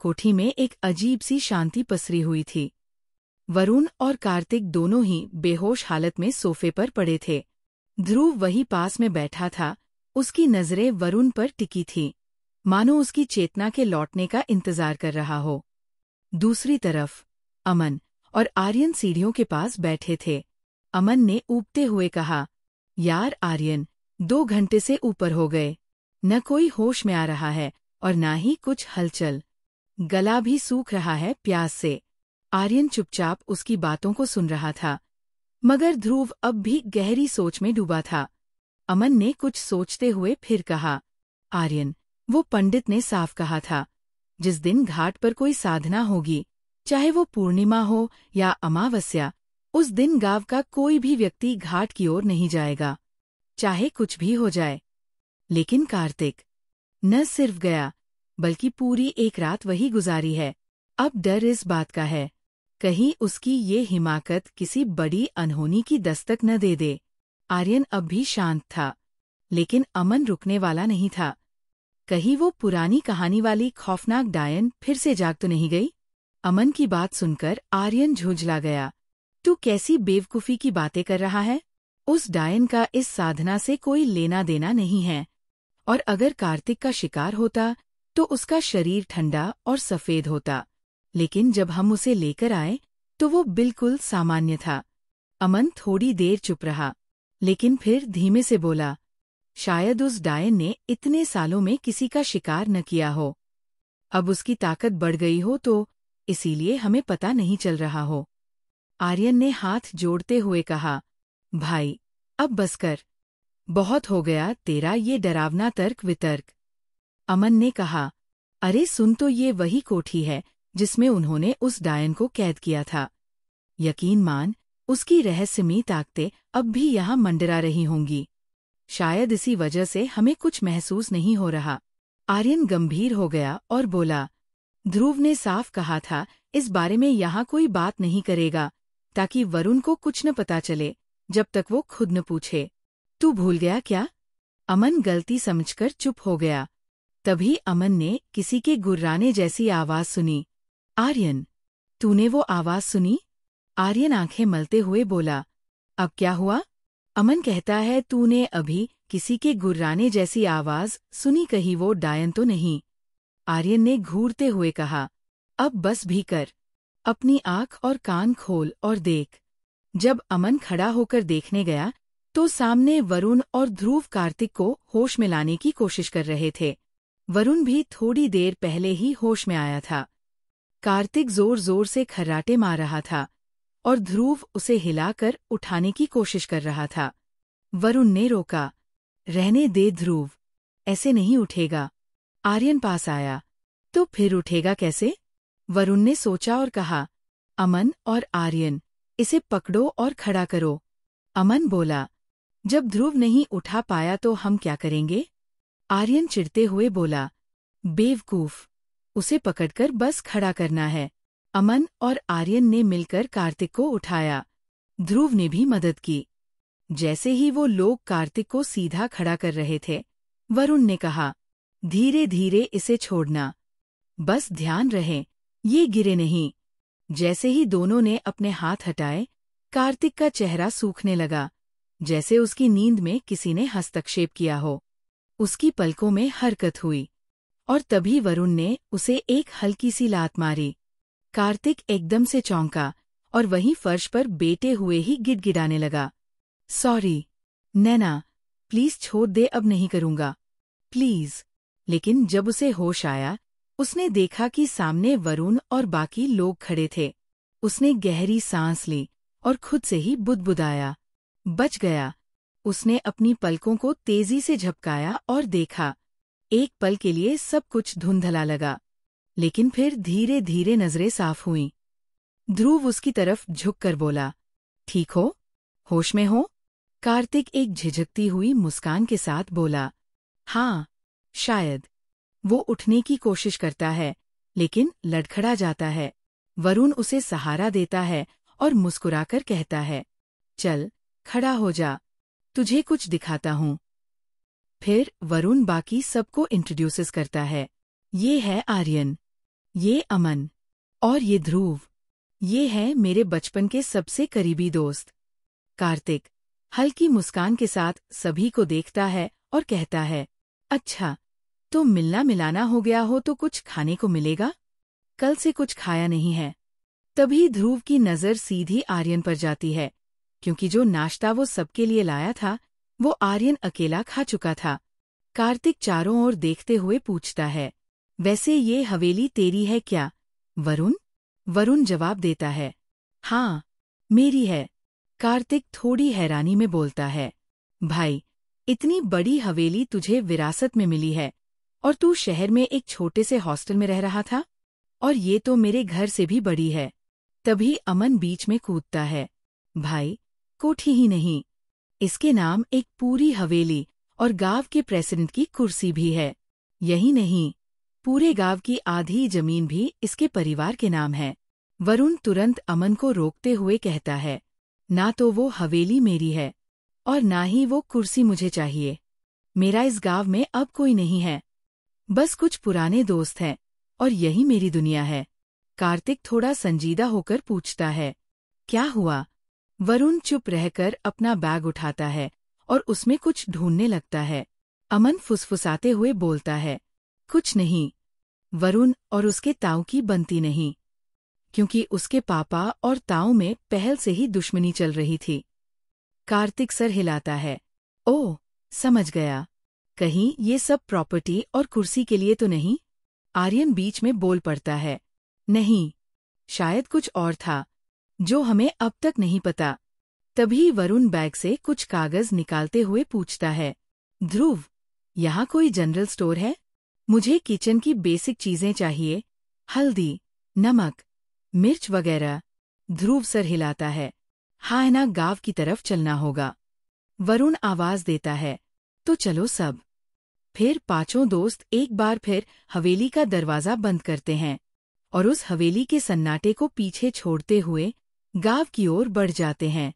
कोठी में एक अजीब सी शांति पसरी हुई थी। वरुण और कार्तिक दोनों ही बेहोश हालत में सोफे पर पड़े थे। ध्रुव वही पास में बैठा था, उसकी नजरें वरुण पर टिकी थीं, मानो उसकी चेतना के लौटने का इंतजार कर रहा हो। दूसरी तरफ अमन और आर्यन सीढ़ियों के पास बैठे थे। अमन ने ऊबते हुए कहा, यार आर्यन, 2 घंटे से ऊपर हो गए, न कोई होश में आ रहा है और न ही कुछ हलचल। गला भी सूख रहा है प्यास से। आर्यन चुपचाप उसकी बातों को सुन रहा था, मगर ध्रुव अब भी गहरी सोच में डूबा था। अमन ने कुछ सोचते हुए फिर कहा, आर्यन, वो पंडित ने साफ कहा था, जिस दिन घाट पर कोई साधना होगी, चाहे वो पूर्णिमा हो या अमावस्या, उस दिन गांव का कोई भी व्यक्ति घाट की ओर नहीं जाएगा, चाहे कुछ भी हो जाए। लेकिन कार्तिक न सिर्फ गया, बल्कि पूरी एक रात वही गुजारी है। अब डर इस बात का है, कहीं उसकी ये हिमाकत किसी बड़ी अनहोनी की दस्तक न दे दे। आर्यन अब भी शांत था, लेकिन अमन रुकने वाला नहीं था। कहीं वो पुरानी कहानी वाली खौफनाक डायन फिर से जाग तो नहीं गई? अमन की बात सुनकर आर्यन झुंझला गया। तू कैसी बेवकूफी की बातें कर रहा है? उस डायन का इस साधना से कोई लेना देना नहीं है, और अगर कार्तिक का शिकार होता तो उसका शरीर ठंडा और सफेद होता, लेकिन जब हम उसे लेकर आए तो वो बिल्कुल सामान्य था। अमन थोड़ी देर चुप रहा, लेकिन फिर धीमे से बोला, शायद उस डायन ने इतने सालों में किसी का शिकार न किया हो। अब उसकी ताकत बढ़ गई हो तो इसीलिए हमें पता नहीं चल रहा हो। आर्यन ने हाथ जोड़ते हुए कहा, भाई, अब बस कर। बहुत हो गया तेरा ये डरावना तर्क वितर्क। अमन ने कहा, अरे सुन तो, ये वही कोठी है जिसमें उन्होंने उस डायन को कैद किया था। यकीन मान, उसकी रहस्यमयी ताकतें अब भी यहाँ मंडरा रही होंगी। शायद इसी वजह से हमें कुछ महसूस नहीं हो रहा। आर्यन गंभीर हो गया और बोला, ध्रुव ने साफ कहा था इस बारे में यहाँ कोई बात नहीं करेगा, ताकि वरुण को कुछ न पता चले जब तक वो खुद न पूछे। तू भूल गया क्या? अमन गलती समझकर चुप हो गया। तभी अमन ने किसी के गुर्राने जैसी आवाज सुनी। आर्यन, तूने वो आवाज सुनी? आर्यन आंखें मलते हुए बोला, अब क्या हुआ? अमन कहता है तूने अभी किसी के गुर्राने जैसी आवाज सुनी, कहीं वो डायन तो नहीं? आर्यन ने घूरते हुए कहा, अब बस भी कर, अपनी आंख और कान खोल और देख। जब अमन खड़ा होकर देखने गया तो सामने वरुण और ध्रुव कार्तिक को होश में लाने की कोशिश कर रहे थे। वरुण भी थोड़ी देर पहले ही होश में आया था। कार्तिक जोर जोर से खर्राटे मार रहा था और ध्रुव उसे हिलाकर उठाने की कोशिश कर रहा था। वरुण ने रोका, रहने दे ध्रुव, ऐसे नहीं उठेगा। आर्यन पास आया, तो फिर उठेगा कैसे? वरुण ने सोचा और कहा, अमन और आर्यन, इसे पकड़ो और खड़ा करो। अमन बोला, जब ध्रुव नहीं उठा पाया तो हम क्या करेंगे? आर्यन चिढ़ते हुए बोला, बेवकूफ, उसे पकड़कर बस खड़ा करना है। अमन और आर्यन ने मिलकर कार्तिक को उठाया। ध्रुव ने भी मदद की। जैसे ही वो लोग कार्तिक को सीधा खड़ा कर रहे थे, वरुण ने कहा, धीरे धीरे इसे छोड़ना, बस ध्यान रहे ये गिरे नहीं। जैसे ही दोनों ने अपने हाथ हटाए, कार्तिक का चेहरा सूखने लगा, जैसे उसकी नींद में किसी ने हस्तक्षेप किया हो। उसकी पलकों में हरकत हुई, और तभी वरुण ने उसे एक हल्की सी लात मारी। कार्तिक एकदम से चौंका और वहीं फर्श पर बेटे हुए ही गिड़गिड़ाने लगा, सॉरी नैना, प्लीज छोड़ दे, अब नहीं करूंगा, प्लीज। लेकिन जब उसे होश आया, उसने देखा कि सामने वरुण और बाकी लोग खड़े थे। उसने गहरी सांस ली और खुद से ही बुदबुदाया, बच गया। उसने अपनी पलकों को तेजी से झपकाया और देखा। एक पल के लिए सब कुछ धुंधला लगा, लेकिन फिर धीरे धीरे नजरें साफ हुईं। ध्रुव उसकी तरफ झुककर बोला, ठीक हो? होश में हो? कार्तिक एक झिझकती हुई मुस्कान के साथ बोला, हाँ, शायद। वो उठने की कोशिश करता है, लेकिन लड़खड़ा जाता है। वरुण उसे सहारा देता है और मुस्कुराकर कहता है, चल, खड़ा हो जा, तुझे कुछ दिखाता हूँ। फिर वरुण बाकी सबको इंट्रोड्यूसेस करता है। ये है आर्यन, ये अमन और ये ध्रुव, ये है मेरे बचपन के सबसे करीबी दोस्त। कार्तिक हल्की मुस्कान के साथ सभी को देखता है और कहता है, अच्छा, तो मिलना मिलाना हो गया हो तो कुछ खाने को मिलेगा? कल से कुछ खाया नहीं है। तभी ध्रुव की नज़र सीधी आर्यन पर जाती है, क्योंकि जो नाश्ता वो सबके लिए लाया था वो आर्यन अकेला खा चुका था। कार्तिक चारों ओर देखते हुए पूछता है, वैसे ये हवेली तेरी है क्या, वरुण? वरुण जवाब देता है, हाँ, मेरी है। कार्तिक थोड़ी हैरानी में बोलता है, भाई, इतनी बड़ी हवेली तुझे विरासत में मिली है और तू शहर में एक छोटे से हॉस्टल में रह रहा था? और ये तो मेरे घर से भी बड़ी है। तभी अमन बीच में कूदता है, भाई, कोठी ही नहीं, इसके नाम एक पूरी हवेली और गांव के प्रेसिडेंट की कुर्सी भी है। यही नहीं, पूरे गांव की आधी जमीन भी इसके परिवार के नाम है। वरुण तुरंत अमन को रोकते हुए कहता है, ना तो वो हवेली मेरी है और ना ही वो कुर्सी मुझे चाहिए। मेरा इस गांव में अब कोई नहीं है, बस कुछ पुराने दोस्त हैं और यही मेरी दुनिया है। कार्तिक थोड़ा संजीदा होकर पूछता है, क्या हुआ? वरुण चुप रहकर अपना बैग उठाता है और उसमें कुछ ढूंढने लगता है। अमन फुसफुसाते हुए बोलता है, कुछ नहीं। वरुण और उसके ताऊ की बनती नहीं, क्योंकि उसके पापा और ताऊ में पहल से ही दुश्मनी चल रही थी। कार्तिक सर हिलाता है, ओह, समझ गया, कहीं ये सब प्रॉपर्टी और कुर्सी के लिए तो नहीं? आर्यन बीच में बोल पड़ता है, नहीं, शायद कुछ और था जो हमें अब तक नहीं पता। तभी वरुण बैग से कुछ कागज निकालते हुए पूछता है, ध्रुव, यहाँ कोई जनरल स्टोर है? मुझे किचन की बेसिक चीजें चाहिए, हल्दी, नमक, मिर्च वगैरह। ध्रुव सर हिलाता है, हाँ ना, गांव की तरफ चलना होगा। वरुण आवाज देता है, तो चलो सब। फिर पांचों दोस्त एक बार फिर हवेली का दरवाजा बंद करते हैं और उस हवेली के सन्नाटे को पीछे छोड़ते हुए गांव की ओर बढ़ जाते हैं।